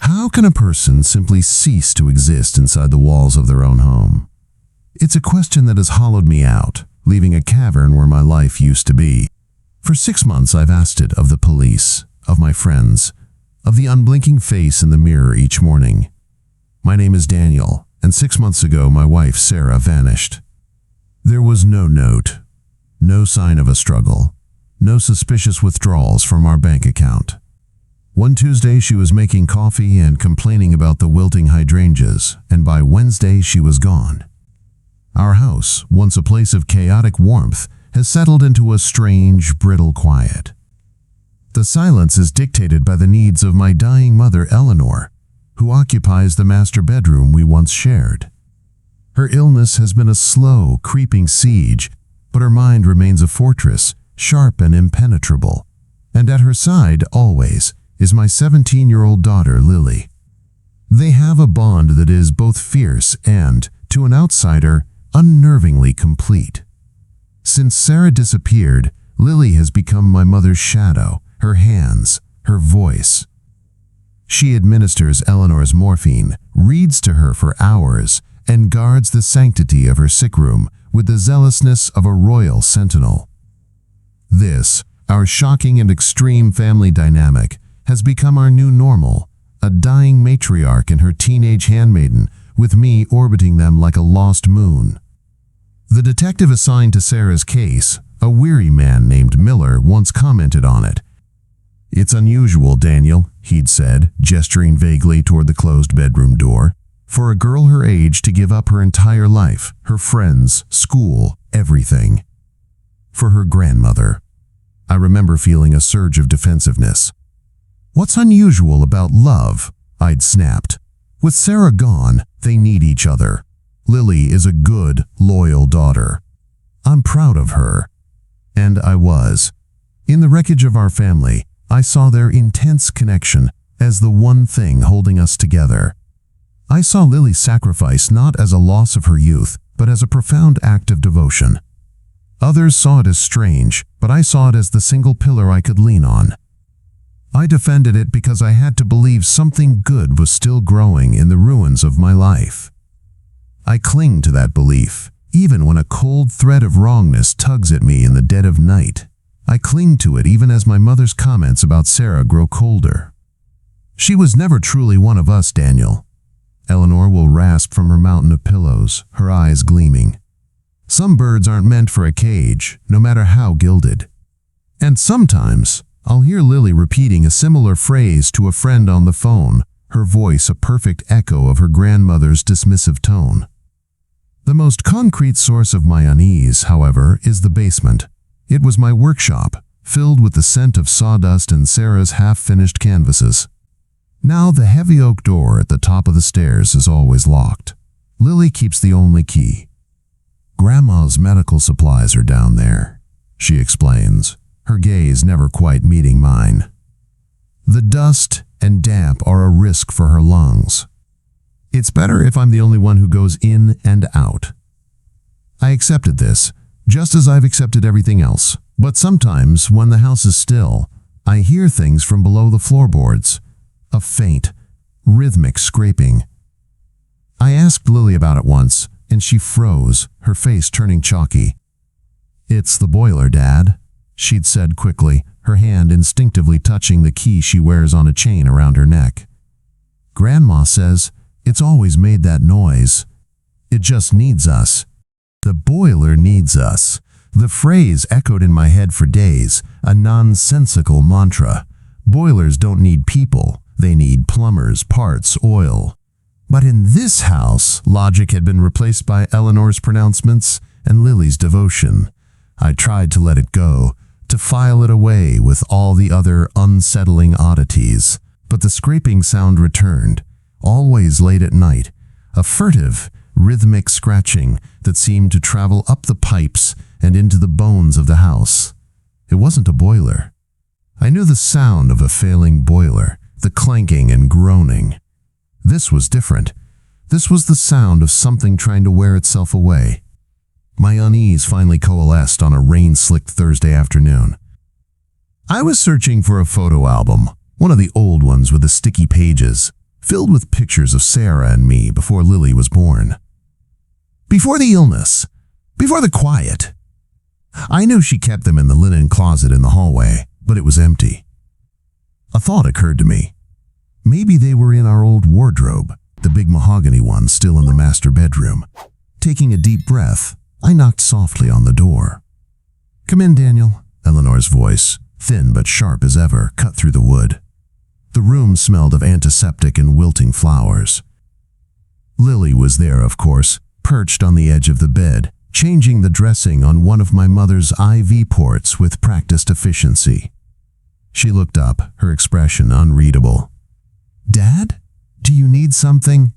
How can a person simply cease to exist inside the walls of their own home? It's a question that has hollowed me out, leaving a cavern where my life used to be. For 6 months I've asked it of the police, of my friends, of the unblinking face in the mirror each morning. My name is Daniel, and 6 months ago my wife Sarah vanished. There was no note, no sign of a struggle, no suspicious withdrawals from our bank account. One Tuesday she was making coffee and complaining about the wilting hydrangeas, and by Wednesday she was gone. Our house, once a place of chaotic warmth, has settled into a strange, brittle quiet. The silence is dictated by the needs of my dying mother Eleanor, who occupies the master bedroom we once shared. Her illness has been a slow, creeping siege, but her mind remains a fortress, sharp and impenetrable. And at her side, always, is my 17-year-old daughter Lily. They have a bond that is both fierce and, to an outsider, unnervingly complete. Since Sarah disappeared, Lily has become my mother's shadow, her hands, her voice. She administers Eleanor's morphine, reads to her for hours, and guards the sanctity of her sick room with the zealousness of a royal sentinel. This, our shocking and extreme family dynamic, has become our new normal, a dying matriarch and her teenage handmaiden, with me orbiting them like a lost moon. The detective assigned to Sarah's case, a weary man named Miller, once commented on it. "It's unusual, Daniel," he'd said, gesturing vaguely toward the closed bedroom door, "for a girl her age to give up her entire life, her friends, school, everything. For her grandmother." I remember feeling a surge of defensiveness. "What's unusual about love?" I'd snapped. "With Sarah gone, they need each other. Lily is a good, loyal daughter. I'm proud of her." And I was. In the wreckage of our family, I saw their intense connection as the one thing holding us together. I saw Lily's sacrifice not as a loss of her youth, but as a profound act of devotion. Others saw it as strange, but I saw it as the single pillar I could lean on. I defended it because I had to believe something good was still growing in the ruins of my life. I cling to that belief, even when a cold thread of wrongness tugs at me in the dead of night. I cling to it even as my mother's comments about Sarah grow colder. "She was never truly one of us, Daniel." Eleanor will rasp from her mountain of pillows, her eyes gleaming. "Some birds aren't meant for a cage, no matter how gilded." And sometimes, I'll hear Lily repeating a similar phrase to a friend on the phone, her voice a perfect echo of her grandmother's dismissive tone. The most concrete source of my unease, however, is the basement. It was my workshop, filled with the scent of sawdust and Sarah's half-finished canvases. Now the heavy oak door at the top of the stairs is always locked. Lily keeps the only key. "Grandma's medical supplies are down there," she explains, her gaze never quite meeting mine. "The dust and damp are a risk for her lungs. It's better if I'm the only one who goes in and out." I accepted this, just as I've accepted everything else. But sometimes, when the house is still, I hear things from below the floorboards. A faint, rhythmic scraping. I asked Lily about it once, and she froze, her face turning chalky. "It's the boiler, Dad," she'd said quickly, her hand instinctively touching the key she wears on a chain around her neck. "Grandma says it's always made that noise. It just needs us." The boiler needs us. The phrase echoed in my head for days, a nonsensical mantra. Boilers don't need people. They need plumbers, parts, oil. But in this house, logic had been replaced by Eleanor's pronouncements and Lily's devotion. I tried to let it go, to file it away with all the other unsettling oddities. But the scraping sound returned, always late at night, a furtive, rhythmic scratching that seemed to travel up the pipes and into the bones of the house. It wasn't a boiler. I knew the sound of a failing boiler, the clanking and groaning. This was different. This was the sound of something trying to wear itself away. My unease finally coalesced on a rain-slicked Thursday afternoon. I was searching for a photo album, one of the old ones with the sticky pages, filled with pictures of Sarah and me before Lily was born. Before the illness, before the quiet. I knew she kept them in the linen closet in the hallway, but it was empty. A thought occurred to me. Maybe they were in our old wardrobe, the big mahogany one still in the master bedroom. Taking a deep breath, I knocked softly on the door. "Come in, Daniel," Eleanor's voice, thin but sharp as ever, cut through the wood. The room smelled of antiseptic and wilting flowers. Lily was there, of course, perched on the edge of the bed, changing the dressing on one of my mother's IV ports with practiced efficiency. She looked up, her expression unreadable. "Dad, do you need something?"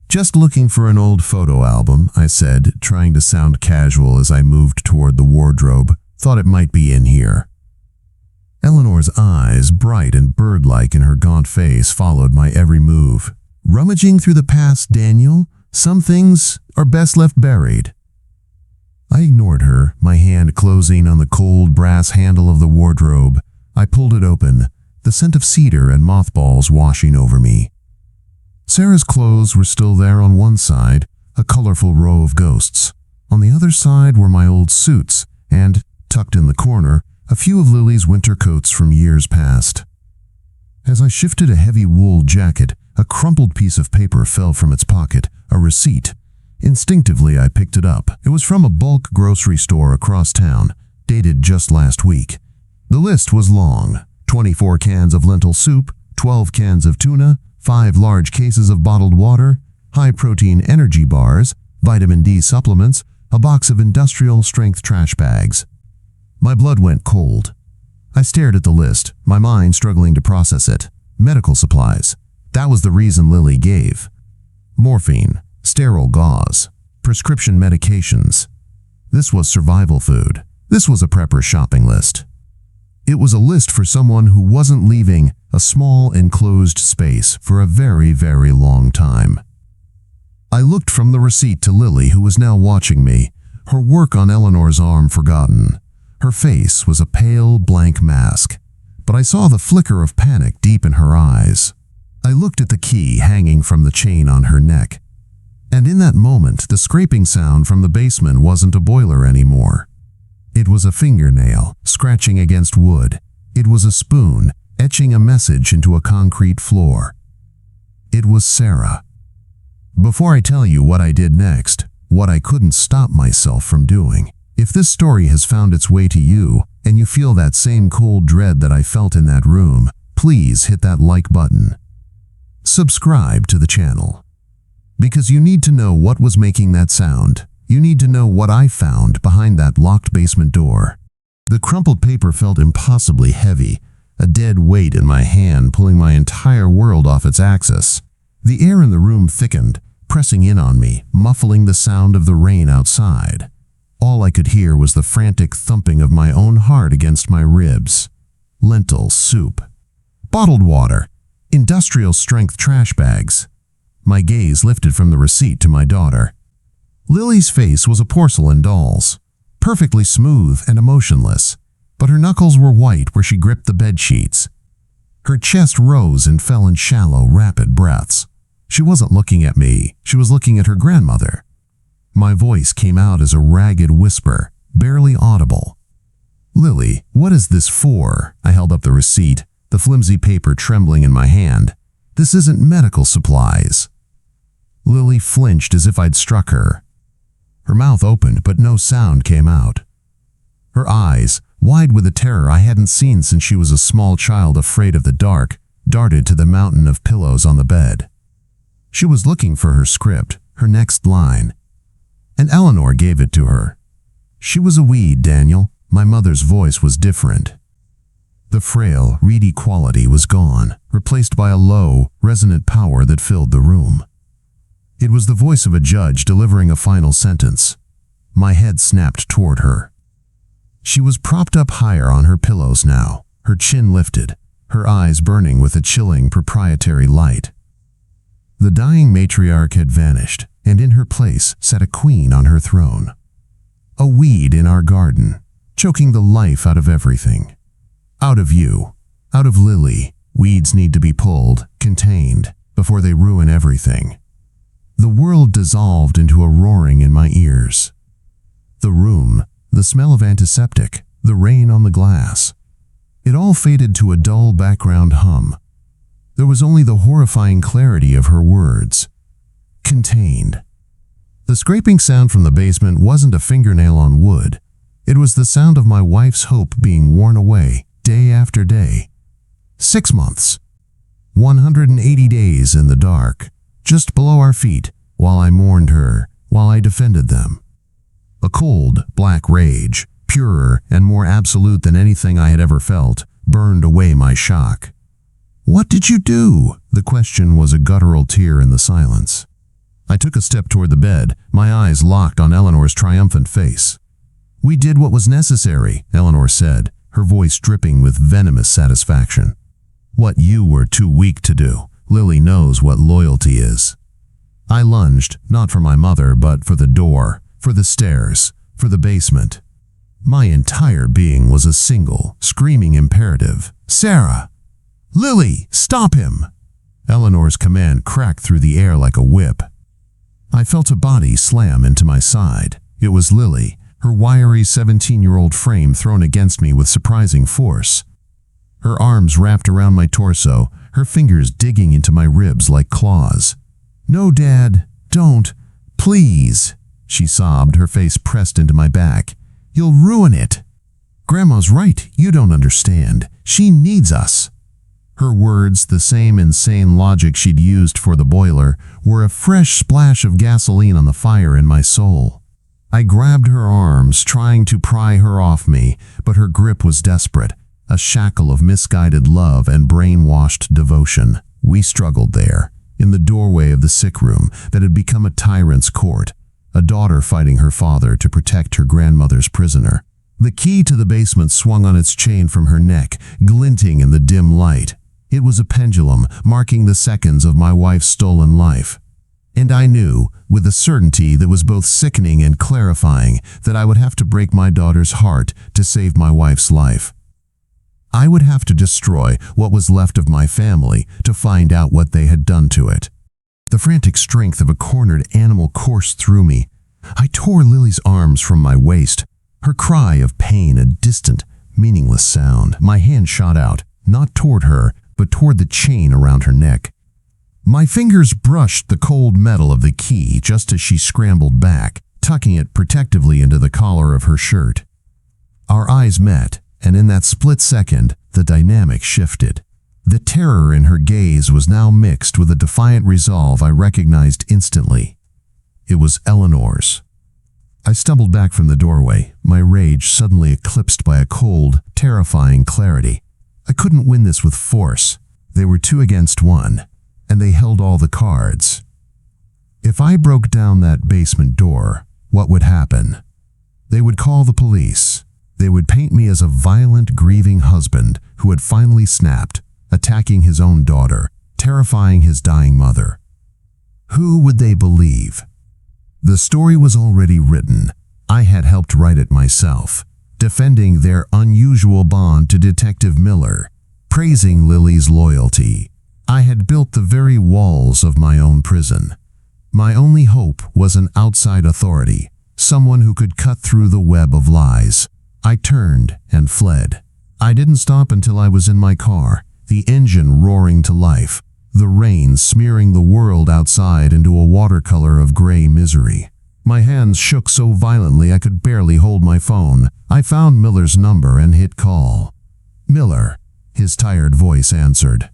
"Just looking for an old photo album," I said, trying to sound casual as I moved toward the wardrobe. "Thought it might be in here." Eleanor's eyes, bright and bird-like in her gaunt face, followed my every move. "Rummaging through the past, Daniel. Some things are best left buried." I ignored her, my hand closing on the cold brass handle of the wardrobe. I pulled it open, the scent of cedar and mothballs washing over me. Sarah's clothes were still there on one side, a colorful row of ghosts. On the other side were my old suits, and, tucked in the corner, a few of Lily's winter coats from years past. As I shifted a heavy wool jacket, a crumpled piece of paper fell from its pocket, a receipt. Instinctively, I picked it up. It was from a bulk grocery store across town, dated just last week. The list was long: 24 cans of lentil soup, 12 cans of tuna, 5 large cases of bottled water, high-protein energy bars, vitamin D supplements, a box of industrial-strength trash bags. My blood went cold. I stared at the list, my mind struggling to process it. Medical supplies. That was the reason Lily gave. Morphine, sterile gauze, prescription medications. This was survival food. This was a prepper shopping list. It was a list for someone who wasn't leaving a small enclosed space for a very, very long time. I looked from the receipt to Lily, who was now watching me, her work on Eleanor's arm forgotten. Her face was a pale, blank mask, but I saw the flicker of panic deep in her eyes. I looked at the key hanging from the chain on her neck, and in that moment, the scraping sound from the basement wasn't a boiler anymore. It was a fingernail scratching against wood. It was a spoon etching a message into a concrete floor. It was Sarah. Before I tell you what I did next, what I couldn't stop myself from doing, if this story has found its way to you and you feel that same cold dread that I felt in that room, please hit that like button. Subscribe to the channel. Because you need to know what was making that sound. You need to know what I found behind that locked basement door. The crumpled paper felt impossibly heavy, a dead weight in my hand pulling my entire world off its axis. The air in the room thickened, pressing in on me, muffling the sound of the rain outside. All I could hear was the frantic thumping of my own heart against my ribs. Lentil soup. Bottled water. Industrial-strength trash bags. My gaze lifted from the receipt to my daughter. Lily's face was a porcelain doll's, perfectly smooth and emotionless, but her knuckles were white where she gripped the bed sheets. Her chest rose and fell in shallow, rapid breaths. She wasn't looking at me, she was looking at her grandmother. My voice came out as a ragged whisper, barely audible. "Lily, what is this for?" I held up the receipt, the flimsy paper trembling in my hand. "This isn't medical supplies." Lily flinched as if I'd struck her. Her mouth opened, but no sound came out. Her eyes, wide with a terror I hadn't seen since she was a small child afraid of the dark, darted to the mountain of pillows on the bed. She was looking for her script, her next line. And Eleanor gave it to her. She was a weed, Daniel. My mother's voice was different. The frail, reedy quality was gone, replaced by a low, resonant power that filled the room. It was the voice of a judge delivering a final sentence. My head snapped toward her. She was propped up higher on her pillows now, her chin lifted, her eyes burning with a chilling proprietary light. The dying matriarch had vanished, and in her place sat a queen on her throne. A weed in our garden, choking the life out of everything. Out of you, out of Lily, weeds need to be pulled, contained, before they ruin everything. The world dissolved into a roaring in my ears. The room, the smell of antiseptic, the rain on the glass. It all faded to a dull background hum. There was only the horrifying clarity of her words. Contained. The scraping sound from the basement wasn't a fingernail on wood. It was the sound of my wife's hope being worn away, day after day. 6 months. 180 days in the dark, just below our feet, while I mourned her, while I defended them. A cold, black rage, purer and more absolute than anything I had ever felt, burned away my shock. "What did you do?" The question was a guttural tear in the silence. I took a step toward the bed, my eyes locked on Eleanor's triumphant face. "We did what was necessary," Eleanor said, her voice dripping with venomous satisfaction. "What you were too weak to do. Lily knows what loyalty is." I lunged, not for my mother, but for the door, for the stairs, for the basement. My entire being was a single, screaming imperative. "Sarah! Lily, stop him!" Eleanor's command cracked through the air like a whip. I felt a body slam into my side. It was Lily, her wiry 17-year-old frame thrown against me with surprising force. Her arms wrapped around my torso, her fingers digging into my ribs like claws. "No, Dad, don't, please," she sobbed, her face pressed into my back. "You'll ruin it." "Grandma's right, you don't understand. She needs us." Her words, the same insane logic she'd used for the boiler, were a fresh splash of gasoline on the fire in my soul. I grabbed her arms, trying to pry her off me, but her grip was desperate, a shackle of misguided love and brainwashed devotion. We struggled there, in the doorway of the sick room that had become a tyrant's court, a daughter fighting her father to protect her grandmother's prisoner. The key to the basement swung on its chain from her neck, glinting in the dim light. It was a pendulum, marking the seconds of my wife's stolen life. And I knew, with a certainty that was both sickening and clarifying, that I would have to break my daughter's heart to save my wife's life. I would have to destroy what was left of my family to find out what they had done to it. The frantic strength of a cornered animal coursed through me. I tore Lily's arms from my waist, her cry of pain a distant, meaningless sound. My hand shot out, not toward her, but toward the chain around her neck. My fingers brushed the cold metal of the key just as she scrambled back, tucking it protectively into the collar of her shirt. Our eyes met, and in that split second, the dynamic shifted. The terror in her gaze was now mixed with a defiant resolve I recognized instantly. It was Eleanor's. I stumbled back from the doorway, my rage suddenly eclipsed by a cold, terrifying clarity. I couldn't win this with force. They were 2 against 1, and they held all the cards. If I broke down that basement door, what would happen? They would call the police. They would paint me as a violent, grieving husband who had finally snapped, attacking his own daughter, terrifying his dying mother. Who would they believe? The story was already written. I had helped write it myself, defending their unusual bond to Detective Miller, praising Lily's loyalty. I had built the very walls of my own prison. My only hope was an outside authority, someone who could cut through the web of lies. I turned and fled. I didn't stop until I was in my car, the engine roaring to life, the rain smearing the world outside into a watercolor of gray misery. My hands shook so violently I could barely hold my phone. I found Miller's number and hit call. "Miller," his tired voice answered.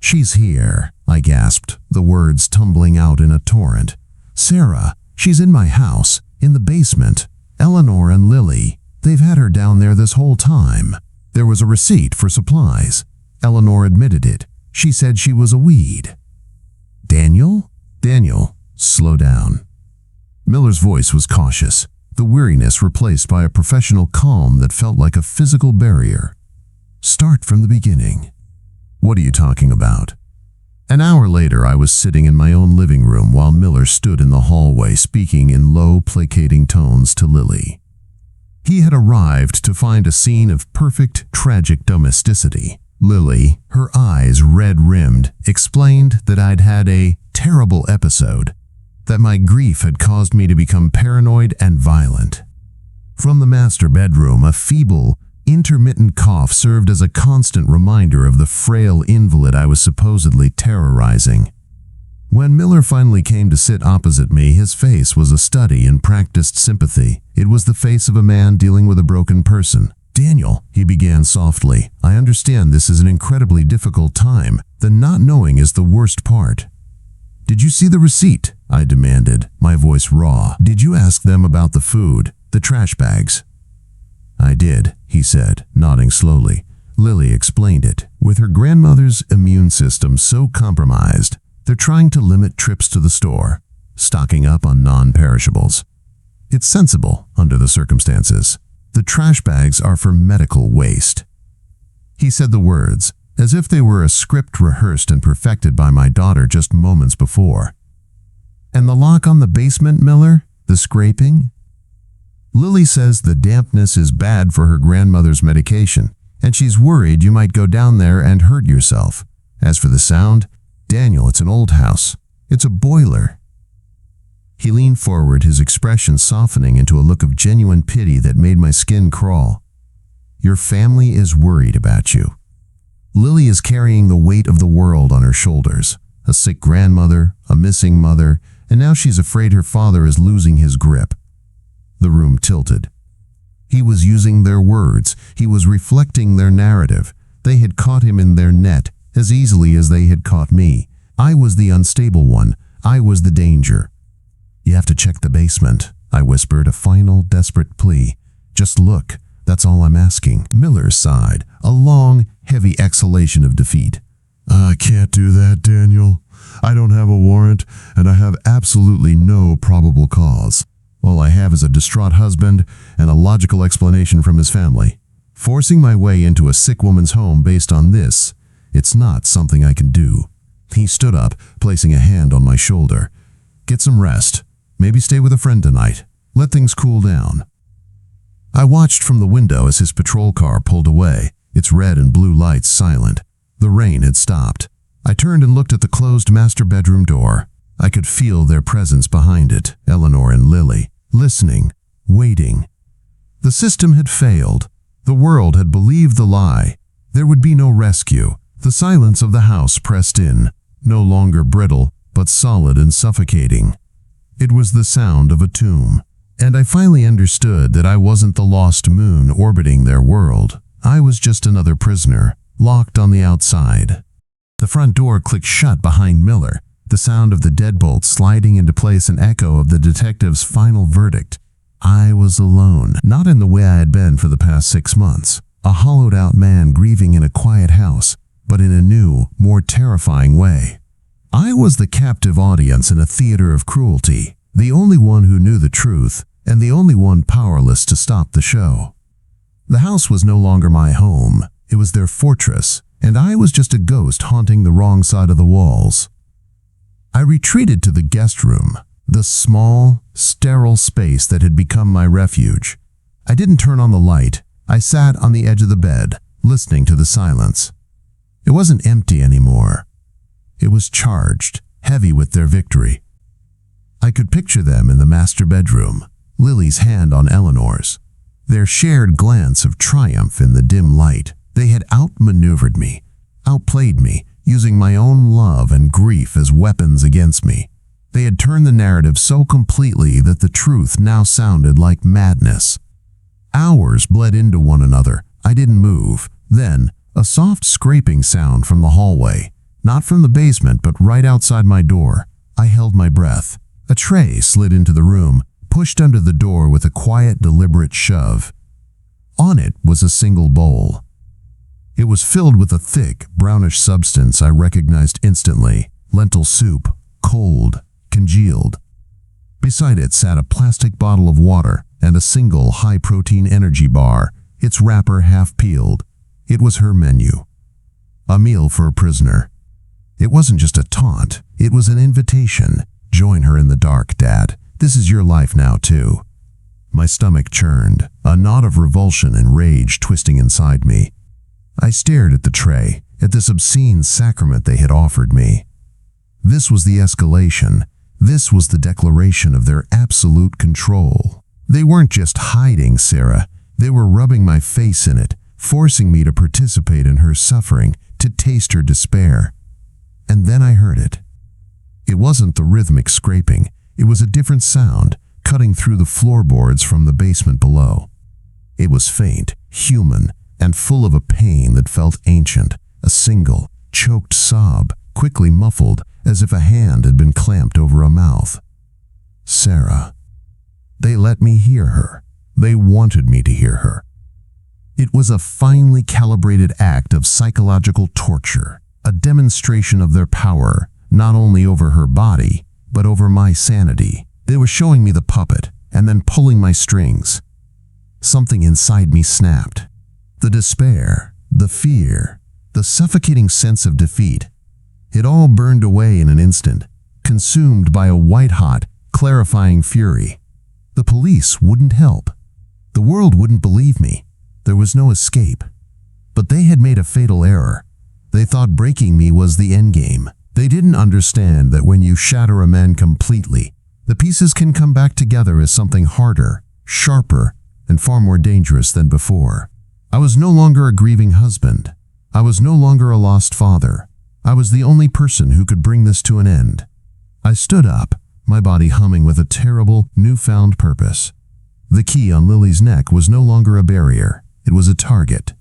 "She's here," I gasped, the words tumbling out in a torrent. "Sarah, she's in my house, in the basement. Eleanor and Lily, they've had her down there this whole time. There was a receipt for supplies. Eleanor admitted it. She said she was a weed." "Daniel? Daniel, slow down." Miller's voice was cautious, the weariness replaced by a professional calm that felt like a physical barrier. "Start from the beginning." "What are you talking about?" An hour later, I was sitting in my own living room while Miller stood in the hallway speaking in low, placating tones to Lily. He had arrived to find a scene of perfect, tragic domesticity. Lily, her eyes red-rimmed, explained that I'd had a terrible episode, that my grief had caused me to become paranoid and violent. From the master bedroom, a feeble, intermittent cough served as a constant reminder of the frail invalid I was supposedly terrorizing. When Miller finally came to sit opposite me, his face was a study in practiced sympathy. It was the face of a man dealing with a broken person. "Daniel," he began softly, "I understand this is an incredibly difficult time. The not knowing is the worst part." "Did you see the receipt?" I demanded, my voice raw. "Did you ask them about the food, the trash bags?" "I did," he said, nodding slowly. "Lily explained it. With her grandmother's immune system so compromised, they're trying to limit trips to the store, stocking up on non-perishables. It's sensible under the circumstances. The trash bags are for medical waste." He said the words as if they were a script rehearsed and perfected by my daughter just moments before. "And the lock on the basement, Miller? The scraping?" "Lily says the dampness is bad for her grandmother's medication, and she's worried you might go down there and hurt yourself. As for the sound, Daniel, it's an old house. It's a boiler." He leaned forward, his expression softening into a look of genuine pity that made my skin crawl. "Your family is worried about you. Lily is carrying the weight of the world on her shoulders. A sick grandmother, a missing mother, and now she's afraid her father is losing his grip." The room tilted. He was using their words. He was reflecting their narrative. They had caught him in their net as easily as they had caught me. I was the unstable one. I was the danger. "You have to check the basement," I whispered, a final, desperate plea. "Just look. That's all I'm asking." Miller sighed, a long, heavy exhalation of defeat. "I can't do that, Daniel. I don't have a warrant, and I have absolutely no probable cause. All I have is a distraught husband and a logical explanation from his family. Forcing my way into a sick woman's home based on this, it's not something I can do." He stood up, placing a hand on my shoulder. "Get some rest. Maybe stay with a friend tonight. Let things cool down." I watched from the window as his patrol car pulled away, its red and blue lights silent. The rain had stopped. I turned and looked at the closed master bedroom door. I could feel their presence behind it, Eleanor and Lily, listening, waiting. The system had failed. The world had believed the lie. There would be no rescue. The silence of the house pressed in, no longer brittle, but solid and suffocating. It was the sound of a tomb. And I finally understood that I wasn't the lost moon orbiting their world. I was just another prisoner, locked on the outside. The front door clicked shut behind Miller, the sound of the deadbolt sliding into place an echo of the detective's final verdict. I was alone, not in the way I had been for the past 6 months, a hollowed-out man grieving in a quiet house, but in a new, more terrifying way. I was the captive audience in a theater of cruelty, the only one who knew the truth, and the only one powerless to stop the show. The house was no longer my home. It was their fortress, and I was just a ghost haunting the wrong side of the walls. I retreated to the guest room, the small, sterile space that had become my refuge. I didn't turn on the light. I sat on the edge of the bed, listening to the silence. It wasn't empty anymore. It was charged, heavy with their victory. I could picture them in the master bedroom, Lily's hand on Eleanor's, their shared glance of triumph in the dim light. They had outmaneuvered me, outplayed me, using my own love and grief as weapons against me. They had turned the narrative so completely that the truth now sounded like madness. Hours bled into one another. I didn't move. Then, a soft scraping sound from the hallway, not from the basement but right outside my door. I held my breath. A tray slid into the room, pushed under the door with a quiet, deliberate shove. On it was a single bowl. It was filled with a thick, brownish substance I recognized instantly. Lentil soup, cold, congealed. Beside it sat a plastic bottle of water and a single high-protein energy bar, its wrapper half peeled. It was her menu. A meal for a prisoner. It wasn't just a taunt, it was an invitation. Join her in the dark, Dad. This is your life now, too. My stomach churned, a knot of revulsion and rage twisting inside me. I stared at the tray, at this obscene sacrament they had offered me. This was the escalation. This was the declaration of their absolute control. They weren't just hiding Sarah, they were rubbing my face in it, forcing me to participate in her suffering, to taste her despair. And then I heard it. It wasn't the rhythmic scraping, it was a different sound, cutting through the floorboards from the basement below. It was faint, human, and full of a pain that felt ancient, a single, choked sob, quickly muffled as if a hand had been clamped over a mouth. Sarah. They let me hear her. They wanted me to hear her. It was a finely calibrated act of psychological torture, a demonstration of their power, not only over her body, but over my sanity. They were showing me the puppet, and then pulling my strings. Something inside me snapped. The despair, the fear, the suffocating sense of defeat. It all burned away in an instant, consumed by a white-hot, clarifying fury. The police wouldn't help. The world wouldn't believe me. There was no escape. But they had made a fatal error. They thought breaking me was the endgame. They didn't understand that when you shatter a man completely, the pieces can come back together as something harder, sharper, and far more dangerous than before. I was no longer a grieving husband. I was no longer a lost father. I was the only person who could bring this to an end. I stood up, my body humming with a terrible, newfound purpose. The key on Lily's neck was no longer a barrier. It was a target.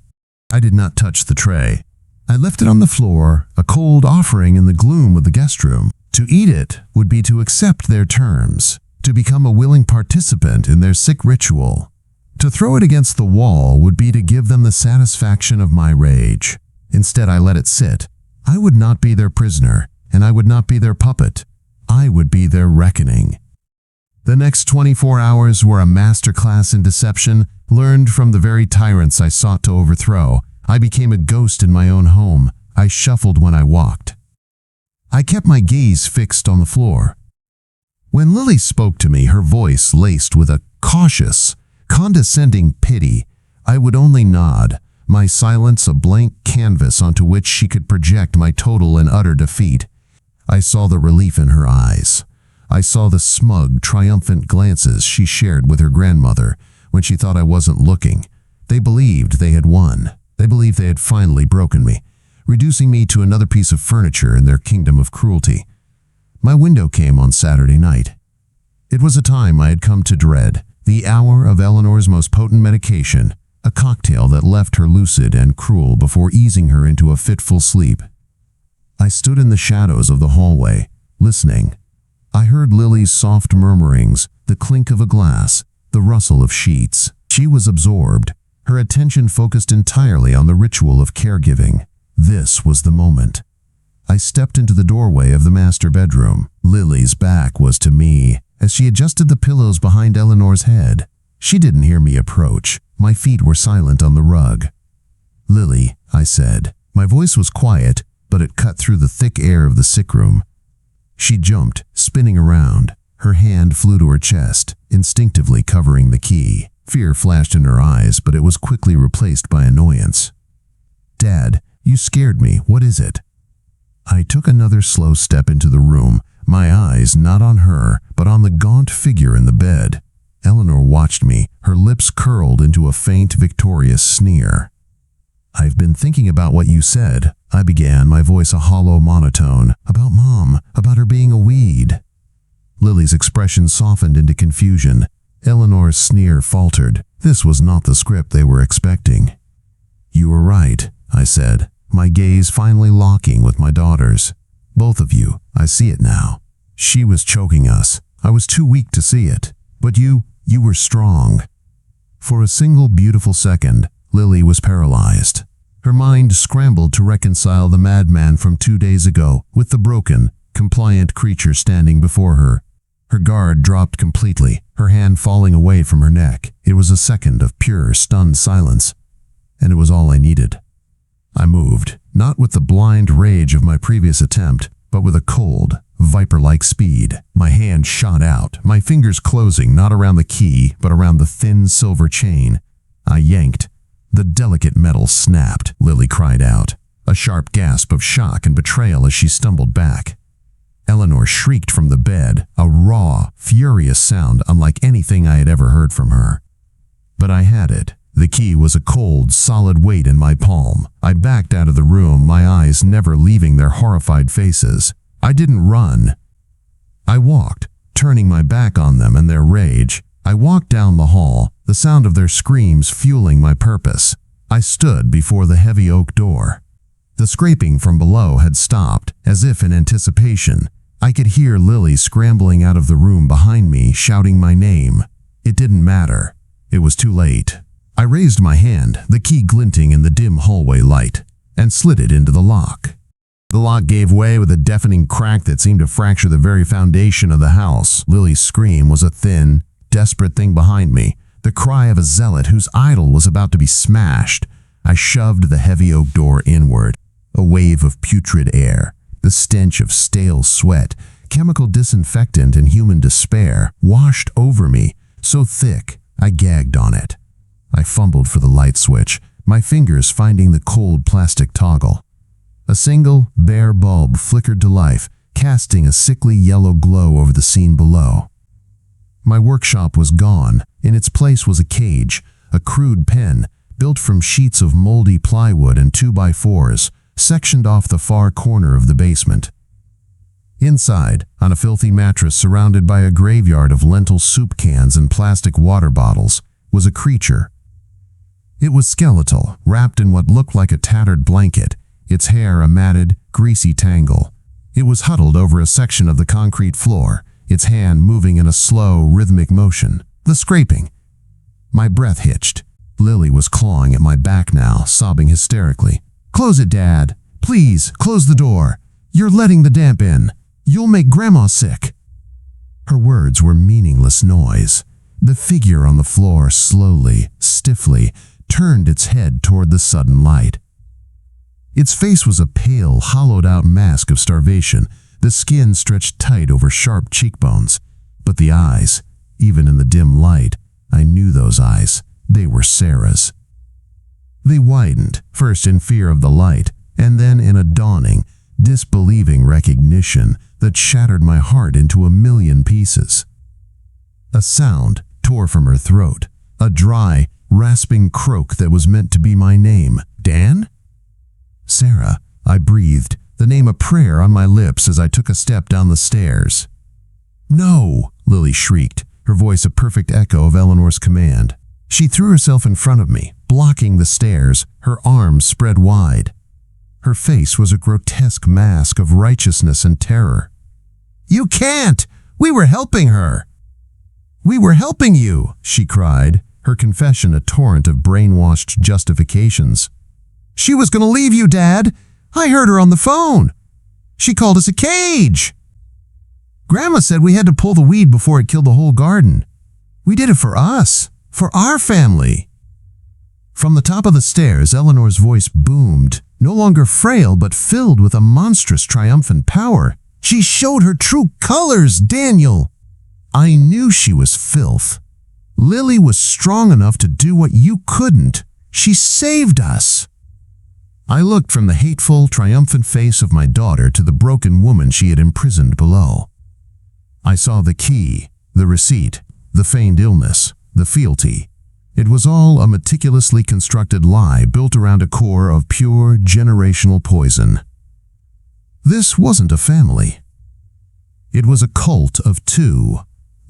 I did not touch the tray. I left it on the floor, a cold offering in the gloom of the guest room. To eat it would be to accept their terms, to become a willing participant in their sick ritual. To throw it against the wall would be to give them the satisfaction of my rage. Instead, I let it sit. I would not be their prisoner, and I would not be their puppet. I would be their reckoning. The next 24 hours were a masterclass in deception, learned from the very tyrants I sought to overthrow. I became a ghost in my own home. I shuffled when I walked. I kept my gaze fixed on the floor. When Lily spoke to me, her voice laced with a cautious, condescending pity, I would only nod, my silence a blank canvas onto which she could project my total and utter defeat. I saw the relief in her eyes. I saw the smug, triumphant glances she shared with her grandmother when she thought I wasn't looking. They believed they had won. They believed they had finally broken me, reducing me to another piece of furniture in their kingdom of cruelty. My window came on Saturday night. It was a time I had come to dread, the hour of Eleanor's most potent medication, a cocktail that left her lucid and cruel before easing her into a fitful sleep. I stood in the shadows of the hallway, listening. I heard Lily's soft murmurings, the clink of a glass, the rustle of sheets. She was absorbed, her attention focused entirely on the ritual of caregiving. This was the moment. I stepped into the doorway of the master bedroom. Lily's back was to me, as she adjusted the pillows behind Eleanor's head. She didn't hear me approach. My feet were silent on the rug. "Lily," I said. My voice was quiet, but it cut through the thick air of the sick room. She jumped, spinning around. Her hand flew to her chest, instinctively covering the key. Fear flashed in her eyes, but it was quickly replaced by annoyance. "Dad, you scared me. What is it?" I took another slow step into the room, my eyes not on her, but on the gaunt figure in the bed. Eleanor watched me, her lips curled into a faint, victorious sneer. "I've been thinking about what you said," I began, my voice a hollow monotone. "About Mom, about her being a weed." Lily's expression softened into confusion. Eleanor's sneer faltered. This was not the script they were expecting. "You were right," I said, my gaze finally locking with my daughter's. "Both of you, I see it now. She was choking us. I was too weak to see it. But you were strong." For a single beautiful second, Lily was paralyzed. Her mind scrambled to reconcile the madman from 2 days ago with the broken, compliant creature standing before her. Her guard dropped completely, her hand falling away from her neck. It was a second of pure, stunned silence, and it was all I needed. I moved, not with the blind rage of my previous attempt, but with a cold, viper-like speed. My hand shot out, my fingers closing not around the key, but around the thin silver chain. I yanked, The delicate metal snapped. Lily cried out, a sharp gasp of shock and betrayal as she stumbled back. Eleanor shrieked from the bed, a raw, furious sound unlike anything I had ever heard from her. But I had it. The key was a cold, solid weight in my palm. I backed out of the room, my eyes never leaving their horrified faces. I didn't run. I walked, turning my back on them and their rage. I walked down the hall, the sound of their screams fueling my purpose. I stood before the heavy oak door. The scraping from below had stopped, as if in anticipation. I could hear Lily scrambling out of the room behind me, shouting my name. It didn't matter. It was too late. I raised my hand, the key glinting in the dim hallway light, and slid it into the lock. The lock gave way with a deafening crack that seemed to fracture the very foundation of the house. Lily's scream was a thin, desperate thing behind me, the cry of a zealot whose idol was about to be smashed. I shoved the heavy oak door inward. A wave of putrid air, the stench of stale sweat, chemical disinfectant and human despair, washed over me, so thick I gagged on it. I fumbled for the light switch, my fingers finding the cold plastic toggle. A single, bare bulb flickered to life, casting a sickly yellow glow over the scene below. My workshop was gone. In its place was a cage, a crude pen, built from sheets of moldy plywood and 2x4s, sectioned off the far corner of the basement. Inside, on a filthy mattress surrounded by a graveyard of lentil soup cans and plastic water bottles, was a creature. It was skeletal, wrapped in what looked like a tattered blanket, its hair a matted, greasy tangle. It was huddled over a section of the concrete floor, its hand moving in a slow, rhythmic motion. The scraping. My breath hitched. Lily was clawing at my back now, sobbing hysterically. "Close it, Dad. Please, close the door. You're letting the damp in. You'll make Grandma sick." Her words were meaningless noise. The figure on the floor slowly, stiffly, turned its head toward the sudden light. Its face was a pale, hollowed-out mask of starvation, the skin stretched tight over sharp cheekbones. But the eyes, even in the dim light, I knew those eyes. They were Sarah's. They widened, first in fear of the light, and then in a dawning, disbelieving recognition that shattered my heart into a million pieces. A sound tore from her throat, a dry, rasping croak that was meant to be my name. "Dan?" "Sarah," I breathed, the name a prayer on my lips as I took a step down the stairs. "No!" Lily shrieked, her voice a perfect echo of Eleanor's command. She threw herself in front of me, blocking the stairs, her arms spread wide. Her face was a grotesque mask of righteousness and terror. "You can't! We were helping her!" "We were helping you!" she cried, her confession a torrent of brainwashed justifications. "She was going to leave you, Dad! I heard her on the phone! She called us a cage! Grandma said we had to pull the weed before it killed the whole garden. We did it for us, for our family." From the top of the stairs, Eleanor's voice boomed, no longer frail but filled with a monstrous triumphant power. "She showed her true colors, Daniel!" I knew she was filth. Lily was strong enough to do what you couldn't. She saved us. I looked from the hateful, triumphant face of my daughter to the broken woman she had imprisoned below. I saw the key, the receipt, the feigned illness, the fealty. It was all a meticulously constructed lie built around a core of pure, generational poison. This wasn't a family. It was a cult of two.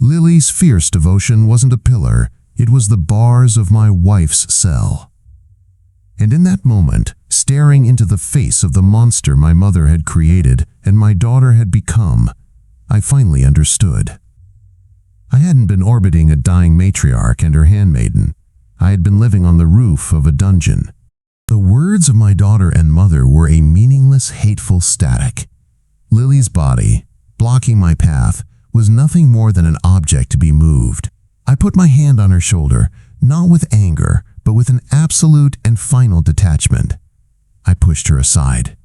Lily's fierce devotion wasn't a pillar, it was the bars of my wife's cell. And in that moment, staring into the face of the monster my mother had created and my daughter had become, I finally understood. I hadn't been orbiting a dying matriarch and her handmaiden. I had been living on the roof of a dungeon. The words of my daughter and mother were a meaningless, hateful static. Lily's body, blocking my path, was nothing more than an object to be moved. I put my hand on her shoulder, not with anger, but with an absolute and final detachment. I pushed her aside.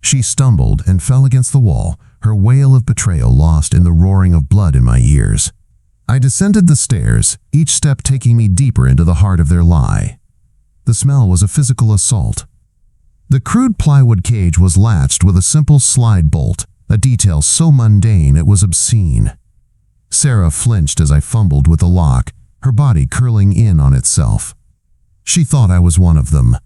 She stumbled and fell against the wall, her wail of betrayal lost in the roaring of blood in my ears. I descended the stairs, each step taking me deeper into the heart of their lie. The smell was a physical assault. The crude plywood cage was latched with a simple slide bolt, a detail so mundane it was obscene. Sarah flinched as I fumbled with the lock, her body curling in on itself. She thought I was one of them.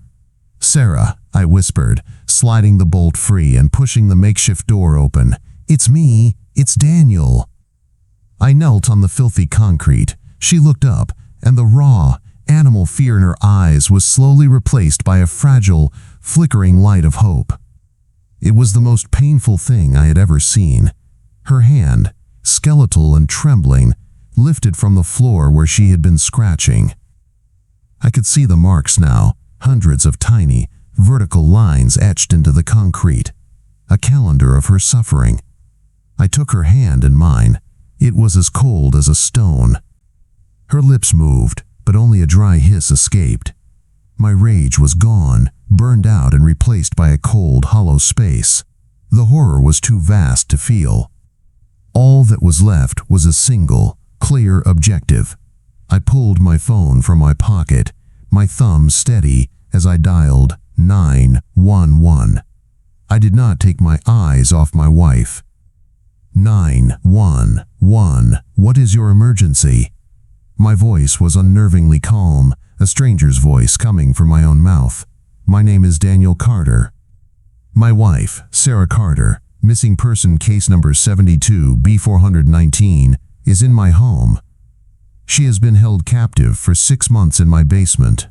"Sarah," I whispered, sliding the bolt free and pushing the makeshift door open. "It's me. It's Daniel." I knelt on the filthy concrete. She looked up, and the raw, animal fear in her eyes was slowly replaced by a fragile, flickering light of hope. It was the most painful thing I had ever seen. Her hand, skeletal and trembling, lifted from the floor where she had been scratching. I could see the marks now, hundreds of tiny, vertical lines etched into the concrete, a calendar of her suffering. I took her hand in mine. It was as cold as a stone. Her lips moved, but only a dry hiss escaped. My rage was gone, burned out and replaced by a cold, hollow space. The horror was too vast to feel. All that was left was a single, clear objective. I pulled my phone from my pocket, my thumb steady as I dialed 911. I did not take my eyes off my wife. 911, what is your emergency? My voice was unnervingly calm, a stranger's voice coming from my own mouth. My name is Daniel Carter. My wife, Sarah Carter, missing person case number 72B419, is in my home. She has been held captive for 6 months in my basement.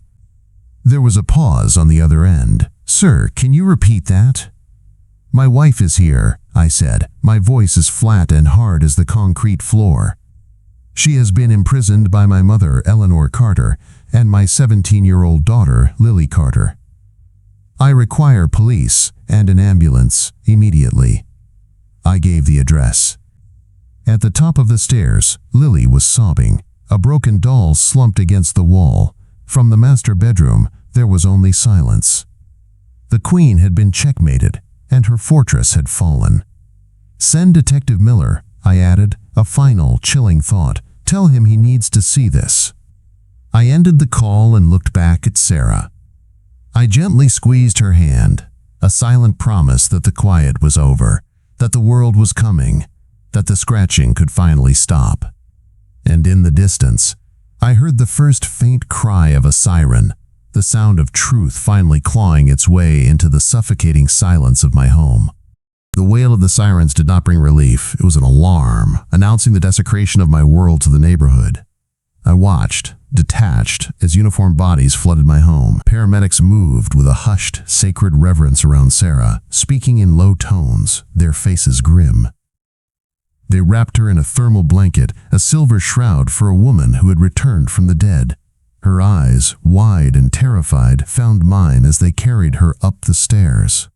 There was a pause on the other end. "Sir, can you repeat that?" "My wife is here," I said. My voice as flat and hard as the concrete floor. "She has been imprisoned by my mother, Eleanor Carter, and my 17-year-old daughter, Lily Carter. I require police and an ambulance immediately." I gave the address. At the top of the stairs, Lily was sobbing. A broken doll slumped against the wall. From the master bedroom, there was only silence. The queen had been checkmated, and her fortress had fallen. "Send Detective Miller," I added, a final, chilling thought. "Tell him he needs to see this." I ended the call and looked back at Sarah. I gently squeezed her hand, a silent promise that the quiet was over, that the world was coming, that the scratching could finally stop. And in the distance, I heard the first faint cry of a siren, the sound of truth finally clawing its way into the suffocating silence of my home. The wail of the sirens did not bring relief. It was an alarm, announcing the desecration of my world to the neighborhood. I watched, detached, as uniformed bodies flooded my home. Paramedics moved with a hushed, sacred reverence around Sarah, speaking in low tones, their faces grim. They wrapped her in a thermal blanket, a silver shroud for a woman who had returned from the dead. Her eyes, wide and terrified, found mine as they carried her up the stairs.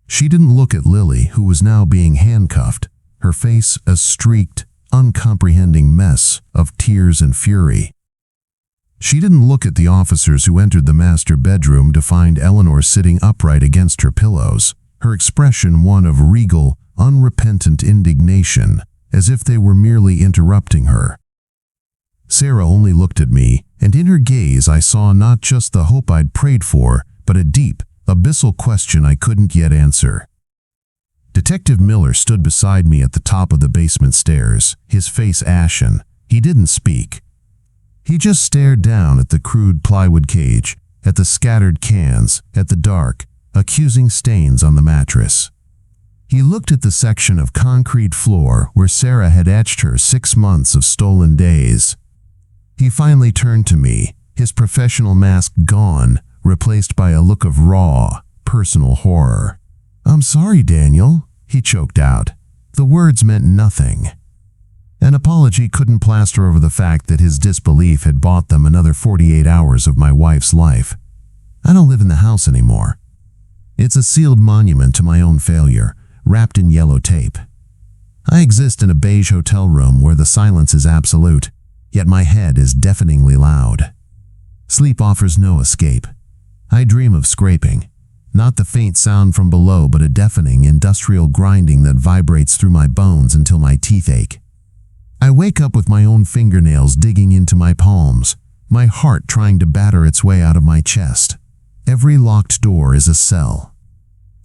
She didn't look at Lily, who was now being handcuffed, her face a streaked, uncomprehending mess of tears and fury. She didn't look at the officers who entered the master bedroom to find Eleanor sitting upright against her pillows, her expression one of regal, unrepentant indignation, as if they were merely interrupting her. Sarah only looked at me, and in her gaze I saw not just the hope I'd prayed for, but a deep, abyssal question I couldn't yet answer. Detective Miller stood beside me at the top of the basement stairs, his face ashen. He didn't speak. He just stared down at the crude plywood cage, at the scattered cans, at the dark, accusing stains on the mattress. He looked at the section of concrete floor where Sarah had etched her 6 months of stolen days. He finally turned to me, his professional mask gone, replaced by a look of raw, personal horror. "I'm sorry, Daniel," he choked out. The words meant nothing. An apology couldn't plaster over the fact that his disbelief had bought them another 48 hours of my wife's life. I don't live in the house anymore. It's a sealed monument to my own failure, wrapped in yellow tape. I exist in a beige hotel room where the silence is absolute, yet my head is deafeningly loud. Sleep offers no escape. I dream of scraping, not the faint sound from below, but a deafening, industrial grinding that vibrates through my bones until my teeth ache. I wake up with my own fingernails digging into my palms, my heart trying to batter its way out of my chest. Every locked door is a cell.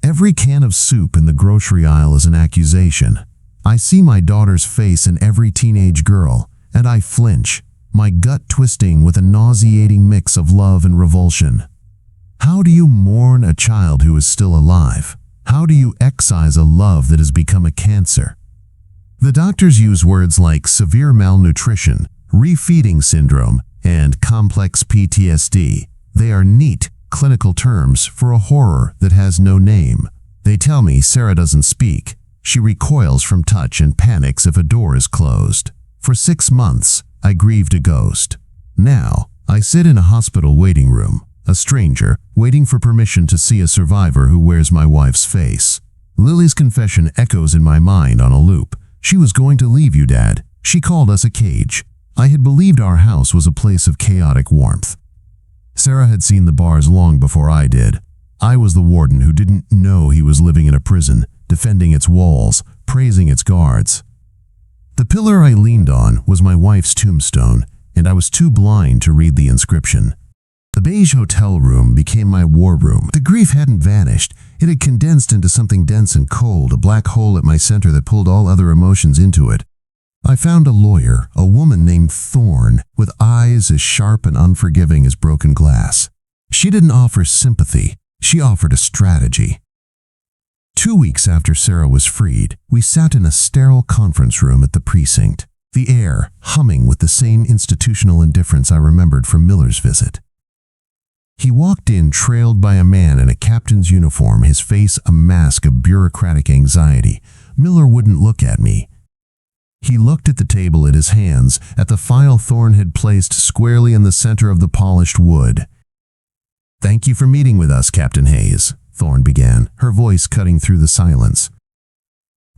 Every can of soup in the grocery aisle is an accusation. I see my daughter's face in every teenage girl, and I flinch, my gut twisting with a nauseating mix of love and revulsion. How do you mourn a child who is still alive? How do you excise a love that has become a cancer? The doctors use words like severe malnutrition, refeeding syndrome, and complex PTSD. They are neat, clinical terms for a horror that has no name. They tell me Sarah doesn't speak. She recoils from touch and panics if a door is closed. For 6 months, I grieved a ghost. Now, I sit in a hospital waiting room, a stranger, waiting for permission to see a survivor who wears my wife's face. Lily's confession echoes in my mind on a loop. She was going to leave you, Dad. She called us a cage. I had believed our house was a place of chaotic warmth. Sarah had seen the bars long before I did. I was the warden who didn't know he was living in a prison, defending its walls, praising its guards. The pillar I leaned on was my wife's tombstone, and I was too blind to read the inscription. The beige hotel room became my war room. The grief hadn't vanished. It had condensed into something dense and cold, a black hole at my center that pulled all other emotions into it. I found a lawyer, a woman named Thorne, with eyes as sharp and unforgiving as broken glass. She didn't offer sympathy. She offered a strategy. 2 weeks after Sarah was freed, we sat in a sterile conference room at the precinct, the air humming with the same institutional indifference I remembered from Miller's visit. He walked in trailed by a man in a captain's uniform, his face a mask of bureaucratic anxiety. Miller wouldn't look at me. He looked at the table at his hands, at the file Thorne had placed squarely in the center of the polished wood. "Thank you for meeting with us, Captain Hayes," Thorne began, her voice cutting through the silence.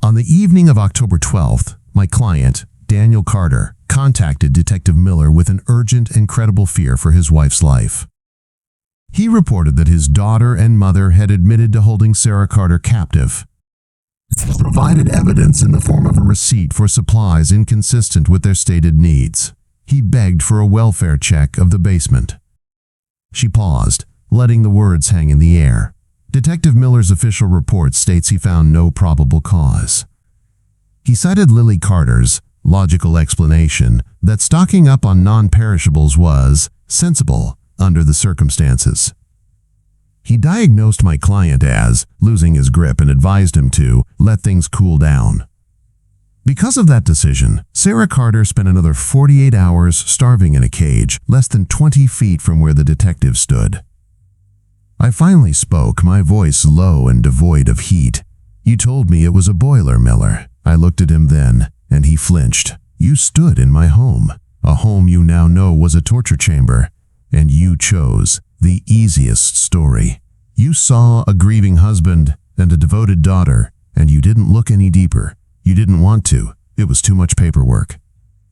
On the evening of October 12th, my client, Daniel Carter, contacted Detective Miller with an urgent and credible fear for his wife's life. He reported that his daughter and mother had admitted to holding Sarah Carter captive. He provided evidence in the form of a receipt for supplies inconsistent with their stated needs. He begged for a welfare check of the basement. She paused, letting the words hang in the air. Detective Miller's official report states he found no probable cause. He cited Lily Carter's logical explanation that stocking up on non-perishables was sensible under the circumstances. He diagnosed my client as losing his grip and advised him to let things cool down. Because of that decision, Sarah Carter spent another 48 hours starving in a cage less than 20 feet from where the detective stood. I finally spoke, my voice low and devoid of heat. "You told me it was a boiler, Miller." I looked at him then, and he flinched. "You stood in my home, a home you now know was a torture chamber, and you chose the easiest story. You saw a grieving husband and a devoted daughter, and you didn't look any deeper. You didn't want to. It was too much paperwork."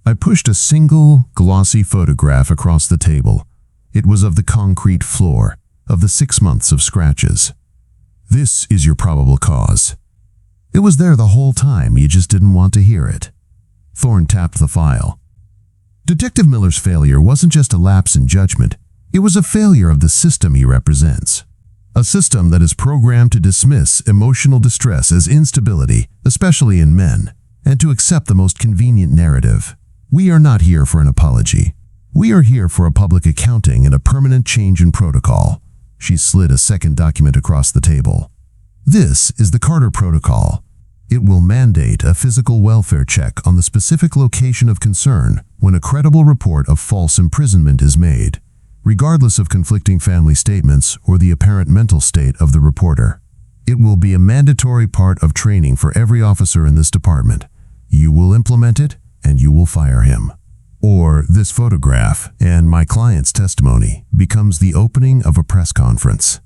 I pushed a single, glossy photograph across the table. It was of the concrete floor, of the 6 months of scratches. "This is your probable cause." It was there the whole time, you just didn't want to hear it. Thorne tapped the file. Detective Miller's failure wasn't just a lapse in judgment. It was a failure of the system he represents. A system that is programmed to dismiss emotional distress as instability, especially in men, and to accept the most convenient narrative. We are not here for an apology. We are here for a public accounting and a permanent change in protocol. She slid a second document across the table. This is the Carter Protocol. It will mandate a physical welfare check on the specific location of concern when a credible report of false imprisonment is made, regardless of conflicting family statements or the apparent mental state of the reporter. It will be a mandatory part of training for every officer in this department. You will implement it, and you will fire him. Or this photograph and my client's testimony becomes the opening of a press conference.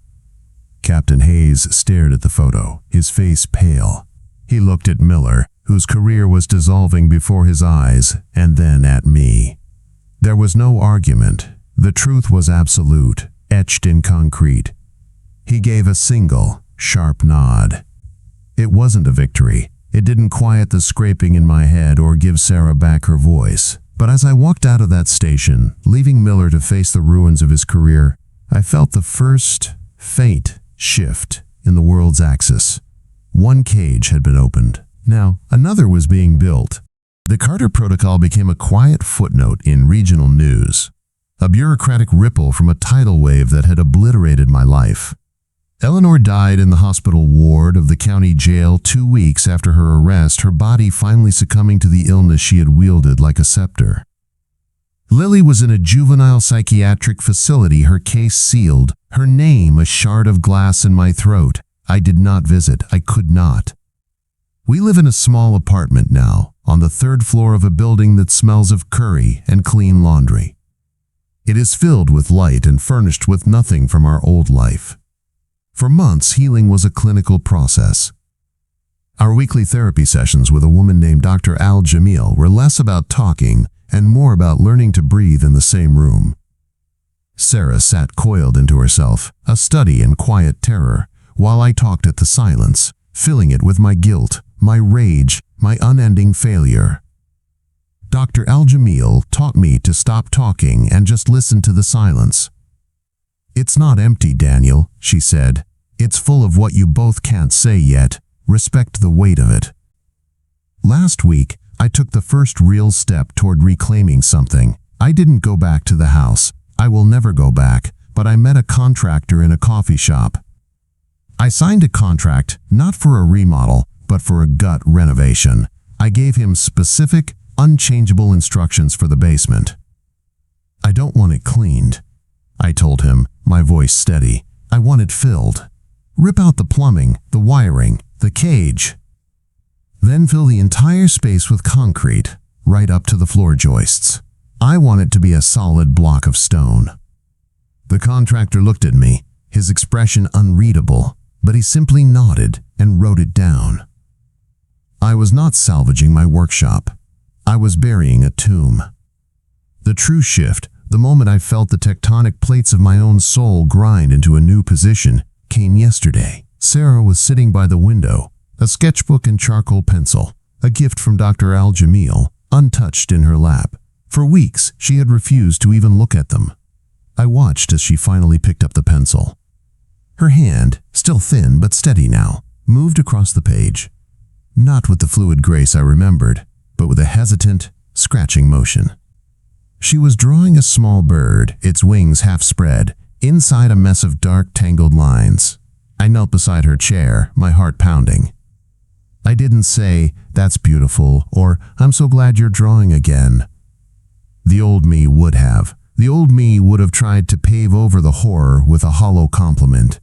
Captain Hayes stared at the photo, his face pale. He looked at Miller, whose career was dissolving before his eyes, and then at me. There was no argument. The truth was absolute, etched in concrete. He gave a single, sharp nod. It wasn't a victory. It didn't quiet the scraping in my head or give Sarah back her voice. But as I walked out of that station, leaving Miller to face the ruins of his career, I felt the first faint shift in the world's axis. One cage had been opened. Now, another was being built. The Carter Protocol became a quiet footnote in regional news, a bureaucratic ripple from a tidal wave that had obliterated my life. Eleanor died in the hospital ward of the county jail 2 weeks after her arrest, her body finally succumbing to the illness she had wielded like a scepter. Lily was in a juvenile psychiatric facility, her case sealed, her name a shard of glass in my throat. I did not visit. I could not. We live in a small apartment now, on the 3rd floor of a building that smells of curry and clean laundry. It is filled with light and furnished with nothing from our old life. For months, healing was a clinical process. Our weekly therapy sessions with a woman named Dr. Al Jamil were less about talking and more about learning to breathe in the same room. Sarah sat coiled into herself, a study in quiet terror, while I talked at the silence, filling it with my guilt, my rage, my unending failure. Dr. Al Jamil taught me to stop talking and just listen to the silence. "It's not empty, Daniel," she said. "It's full of what you both can't say yet. Respect the weight of it." Last week, I took the first real step toward reclaiming something. I didn't go back to the house. I will never go back, but I met a contractor in a coffee shop. I signed a contract, not for a remodel, but for a gut renovation. I gave him specific, unchangeable instructions for the basement. "I don't want it cleaned," I told him, my voice steady. "I want it filled. Rip out the plumbing, the wiring, the cage. Then fill the entire space with concrete, right up to the floor joists. I want it to be a solid block of stone." The contractor looked at me, his expression unreadable, but he simply nodded and wrote it down. I was not salvaging my workshop. I was burying a tomb. The true shift, the moment I felt the tectonic plates of my own soul grind into a new position, came yesterday. Sarah was sitting by the window, a sketchbook and charcoal pencil, a gift from Dr. Al Jamil, untouched in her lap. For weeks, she had refused to even look at them. I watched as she finally picked up the pencil. Her hand, still thin but steady now, moved across the page. Not with the fluid grace I remembered, but with a hesitant, scratching motion. She was drawing a small bird, its wings half spread, inside a mess of dark, tangled lines. I knelt beside her chair, my heart pounding. I didn't say, "That's beautiful," or "I'm so glad you're drawing again." The old me would have. The old me would have tried to pave over the horror with a hollow compliment.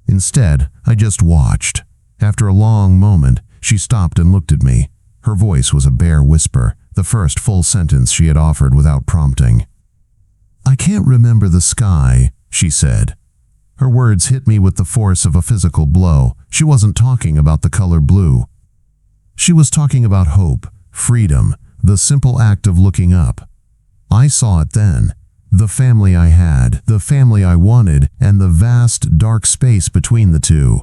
Instead, I just watched. After a long moment, she stopped and looked at me. Her voice was a bare whisper, the first full sentence she had offered without prompting. "I can't remember the sky," she said. Her words hit me with the force of a physical blow. She wasn't talking about the color blue. She was talking about hope, freedom, the simple act of looking up. I saw it then. The family I had, the family I wanted, and the vast, dark space between the two.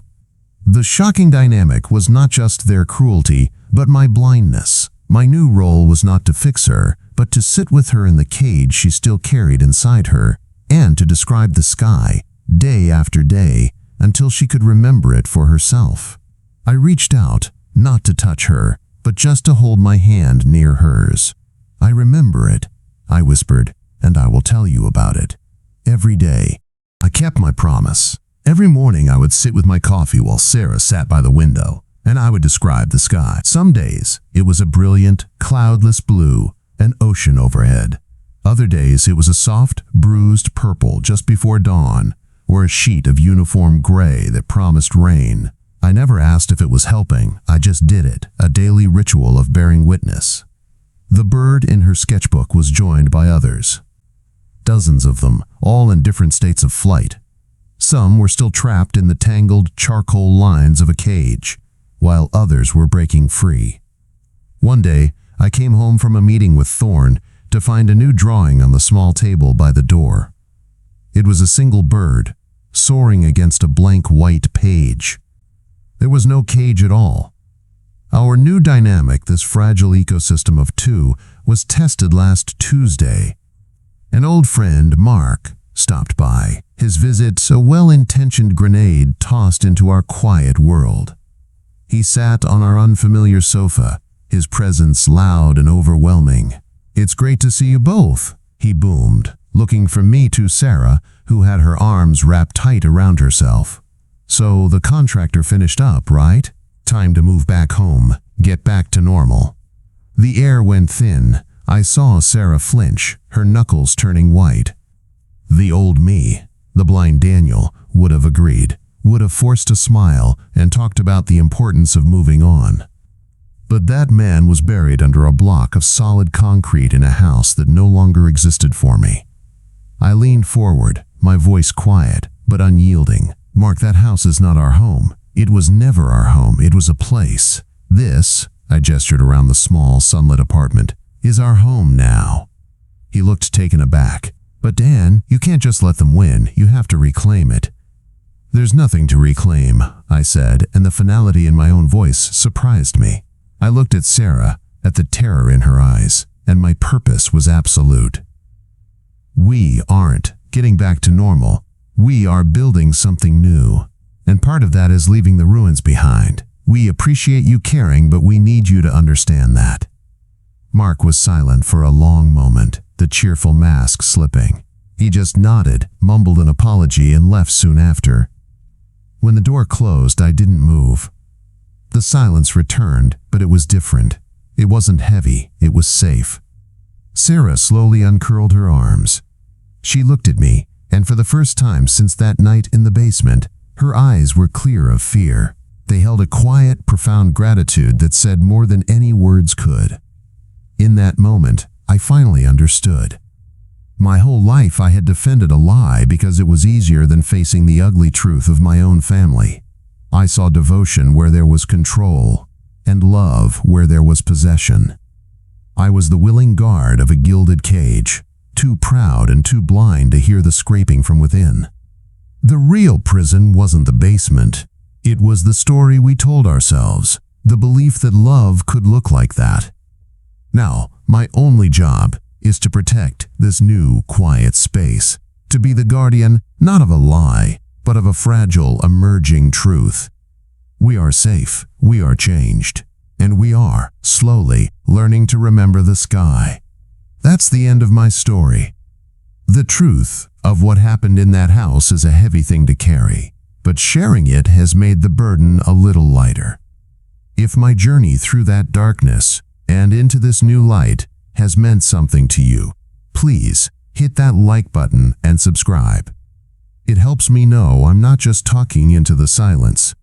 The shocking dynamic was not just their cruelty, but my blindness. My new role was not to fix her, but to sit with her in the cage she still carried inside her, and to describe the sky, day after day, until she could remember it for herself. I reached out, not to touch her, but just to hold my hand near hers. "I remember it," I whispered, "and I will tell you about it. Every day." I kept my promise. Every morning I would sit with my coffee while Sarah sat by the window, and I would describe the sky. Some days it was a brilliant, cloudless blue, an ocean overhead. Other days it was a soft, bruised purple just before dawn, or a sheet of uniform gray that promised rain. I never asked if it was helping, I just did it, a daily ritual of bearing witness. The bird in her sketchbook was joined by others. Dozens of them, all in different states of flight. Some were still trapped in the tangled charcoal lines of a cage, while others were breaking free. One day, I came home from a meeting with Thorne to find a new drawing on the small table by the door. It was a single bird, soaring against a blank white page. There was no cage at all. Our new dynamic, this fragile ecosystem of two, was tested last Tuesday. An old friend, Mark, stopped by. His visit, a well-intentioned grenade tossed into our quiet world. He sat on our unfamiliar sofa, his presence loud and overwhelming. "It's great to see you both," he boomed, looking from me to Sarah, who had her arms wrapped tight around herself. "So the contractor finished up, right? Time to move back home, get back to normal." The air went thin. I saw Sarah flinch, her knuckles turning white. The old me, the blind Daniel, would have agreed, would have forced a smile and talked about the importance of moving on. But that man was buried under a block of solid concrete in a house that no longer existed for me. I leaned forward, my voice quiet but unyielding. "Mark, that house is not our home. It was never our home. It was a place. This," I gestured around the small, sunlit apartment, "is our home now." He looked taken aback. "But Dan, you can't just let them win. You have to reclaim it." "There's nothing to reclaim," I said, and the finality in my own voice surprised me. I looked at Sarah, at the terror in her eyes, and my purpose was absolute. We aren't getting back to normal. We are building something new. And part of that is leaving the ruins behind. We appreciate you caring, but we need you to understand that. Mark was silent for a long moment, the cheerful mask slipping. He just nodded, mumbled an apology, and left soon after. When the door closed, I didn't move. The silence returned, but it was different. It wasn't heavy, it was safe. Sarah slowly uncurled her arms. She looked at me, and for the first time since that night in the basement, her eyes were clear of fear. They held a quiet, profound gratitude that said more than any words could. In that moment, I finally understood. My whole life I had defended a lie because it was easier than facing the ugly truth of my own family. I saw devotion where there was control, and love where there was possession. I was the willing guard of a gilded cage, too proud and too blind to hear the scraping from within. The real prison wasn't the basement. It was the story we told ourselves, the belief that love could look like that. Now, my only job is to protect this new, quiet space, to be the guardian not of a lie, but of a fragile, emerging truth. We are safe, we are changed, and we are, slowly, learning to remember the sky. That's the end of my story. The truth of what happened in that house is a heavy thing to carry, but sharing it has made the burden a little lighter. If my journey through that darkness and into this new light has meant something to you, please hit that like button and subscribe. It helps me know I'm not just talking into the silence.